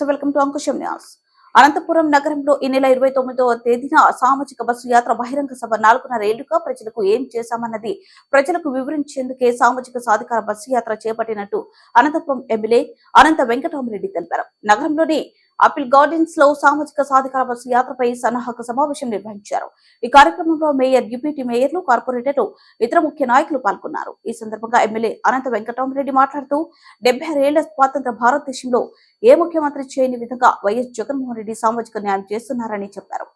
నమస్తే, welcome to Ankusam news. Anantapuram నగరంలో ఈ నెల 29వ తేదీన సామాజిక బస్సు యాత్ర బహిరంగ సభ 4.5 ఏళ్లుగా ప్రజలకు ఏం చేశామన్నది ప్రజలకు వివరించేందుకే సామాజిక సాధికార బస్సు యాత్ర చేపట్టినట్టు అనంతపురం ఎమ్మెల్యే అనంత వెంకటరామరెడ్డి తెలిపారు. నగరంలోని ఆపిల్ గార్డెన్స్ లో సామాజిక సాధికార బస్సు యాత్రపై సన్నాహక సమావేశం నిర్వహించారు. ఈ కార్యక్రమంలో మేయర్, డిప్యూటీ మేయర్లు, కార్పొరేటర్లు, ఇతర ముఖ్య నాయకులు పాల్గొన్నారు. ఈ సందర్భంగా ఎమ్మెల్యే అనంత వెంకటరామరెడ్డి మాట్లాడుతూ 76 ఏళ్ల స్వాతంత్ర భారతదేశంలో ఏ ముఖ్యమంత్రి చేయని విధంగా వైఎస్ జగన్మోహన్ రెడ్డి సామాజిక న్యాయం చేస్తున్నారని చెప్పారు.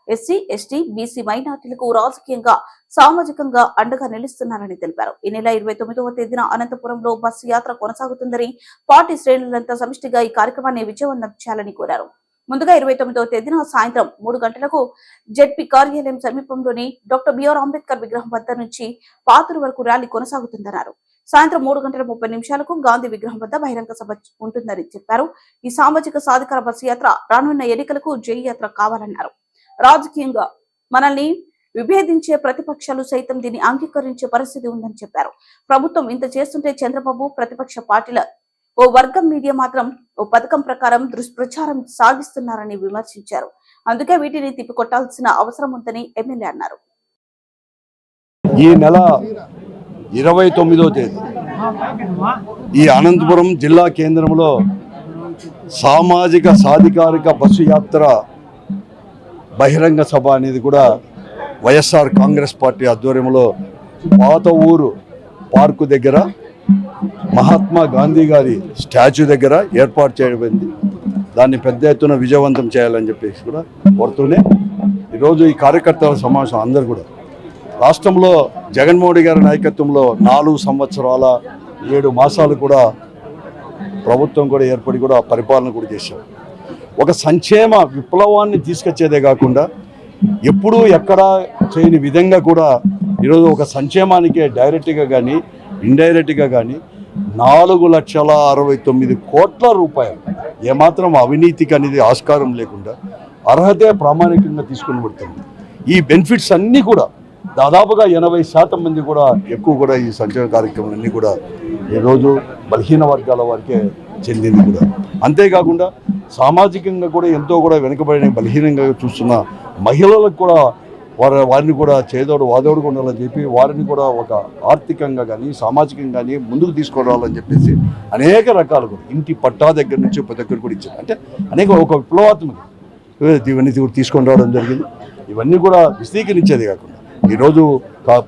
ఎస్సీ, ఎస్టీ, బీసీ, మైనార్టీలకు రాజకీయంగా, సామాజికంగా అండగా నిలుస్తున్నారని తెలిపారు. ఈ నెల 29వ తేదీన అనంతపురంలో బస్సు యాత్ర కొనసాగుతుందని, పార్టీ శ్రేణులంతా సమిష్టిగా ఈ కార్యక్రమాన్ని విజయవంతం చేయాలని కోరారు. ముందుగా 29వ తేదీన సాయంత్రం 3 గంటలకు జెడ్పీ కార్యాలయం సమీపంలోని డాక్టర్ బిఆర్ అంబేద్కర్ విగ్రహం వద్ద నుంచి పాతూరు వరకు ర్యాలీ కొనసాగుతుందన్నారు. సాయంత్రం 3:30 గాంధీ విగ్రహం వద్ద బహిరంగ సభ ఉంటుందని చెప్పారు. ఈ సామాజిక సాధికార బస్సు యాత్ర రానున్న ఎన్నికలకు జయయాత్ర కావాలన్నారు. రాజకీయంగా మనల్ని విభేదించే ప్రతిపక్షాలు సైతం దీన్ని అంగీకరించే పరిస్థితి ఉందని చెప్పారు. ప్రభుత్వం ఇంత చేస్తుంటే చంద్రబాబు, ప్రతిపక్ష పార్టీల ఓ వర్గం మీడియా మాత్రం ఓ పథకం ప్రకారం దుష్ప్రచారం సాగిస్తున్నారని విమర్శించారు. అందుకే వీటిని తిప్పికొట్టాల్సిన అవసరం ఉందని ఎమ్మెల్యే అన్నారు. ఈ నెల 29వ తేదీ ఈ అనంతపురం జిల్లా కేంద్రంలో సామాజిక సాధికారిక బస్సు యాత్ర బహిరంగ సభ అనేది కూడా వైఎస్ఆర్ కాంగ్రెస్ పార్టీ ఆధ్వర్యంలో పాత ఊరు పార్కు దగ్గర మహాత్మా గాంధీ గారి స్టాచ్యూ దగ్గర ఏర్పాటు చేయబడింది. దాన్ని పెద్ద ఎత్తున విజయవంతం చేయాలని చెప్పేసి కూడా కోరుతూనే ఈరోజు ఈ కార్యకర్తల సమావేశం అందరూ కూడా రాష్ట్రంలో జగన్మోహన్ రెడ్డి గారి నాయకత్వంలో 4 సంవత్సరాల 7 మాసాలు కూడా ప్రభుత్వం కూడా ఏర్పడి కూడా పరిపాలన కూడా చేశాం. ఒక సంక్షేమ విప్లవాన్ని తీసుకొచ్చేదే కాకుండా ఎప్పుడూ ఎక్కడా చేయని విధంగా కూడా ఈరోజు ఒక సంక్షేమానికే డైరెక్ట్గా కానీ ఇండైరెక్ట్గా కానీ 4,69 కోట్ల రూపాయలు ఏమాత్రం అవినీతికి అనేది ఆస్కారం లేకుండా అర్హతే ప్రామాణికంగా తీసుకుని పడుతుంది. ఈ బెనిఫిట్స్ అన్నీ కూడా దాదాపుగా 80% మంది కూడా ఎక్కువ కూడా ఈ సంక్షేమ కార్యక్రమాలన్నీ కూడా ఈరోజు బలహీన వర్గాల వారికే చెందింది కూడా. అంతేకాకుండా సామాజికంగా కూడా ఎంతో కూడా వెనుకబడిన బలహీనంగా చూస్తున్న మహిళలకు కూడా వారిని కూడా చేదోడు వాదోడుగా ఉండాలని చెప్పి వారిని కూడా ఒక ఆర్థికంగా కానీ సామాజికంగా కానీ ముందుకు తీసుకురావాలని చెప్పేసి అనేక రకాలు కూడా ఇంటి పట్టా దగ్గర నుంచి ప్రతి ఒక్కరు కూడా ఇచ్చారు. అంటే అనేక ఒక విప్లవాత్మక ఇవన్నీ తీసుకొని రావడం జరిగింది. ఇవన్నీ కూడా విశదీకరించేది కాకుండా ఈరోజు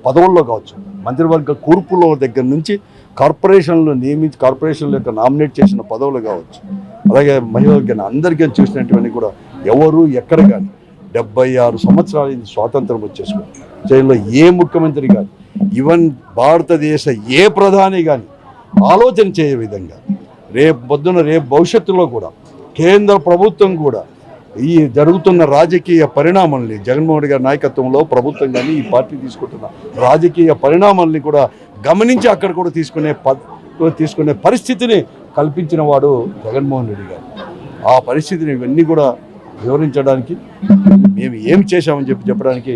పదవుల్లో కావచ్చు, మంత్రివర్గ కూర్పుల దగ్గర నుంచి కార్పొరేషన్లు నియమించి కార్పొరేషన్ల యొక్క నామినేట్ చేసిన పదవులు కావచ్చు, అలాగే మహిళలకి అందరికీ చూసినటువంటి కూడా ఎవరు ఎక్కడ కానీ 76 సంవత్సరాల స్వాతంత్రం వచ్చేసుకుని జైల్లో ఏ ముఖ్యమంత్రి కానీ ఈవెన్ భారతదేశ ఏ ప్రధాని కానీ ఆలోచన చేయే విధంగా రేపు భవిష్యత్తులో కూడా కేంద్ర ప్రభుత్వం కూడా ఈ జరుగుతున్న రాజకీయ పరిణామాలని జగన్మోహన్ రెడ్డి గారి నాయకత్వంలో ప్రభుత్వం కానీ ఈ పార్టీ తీసుకుంటున్న రాజకీయ పరిణామాలని కూడా గమనించి అక్కడ కూడా తీసుకునే పరిస్థితిని కల్పించిన వాడు జగన్మోహన్ రెడ్డి గారు. ఆ పరిస్థితిని ఇవన్నీ కూడా వివరించడానికి మేము ఏం చేశామని చెప్పడానికి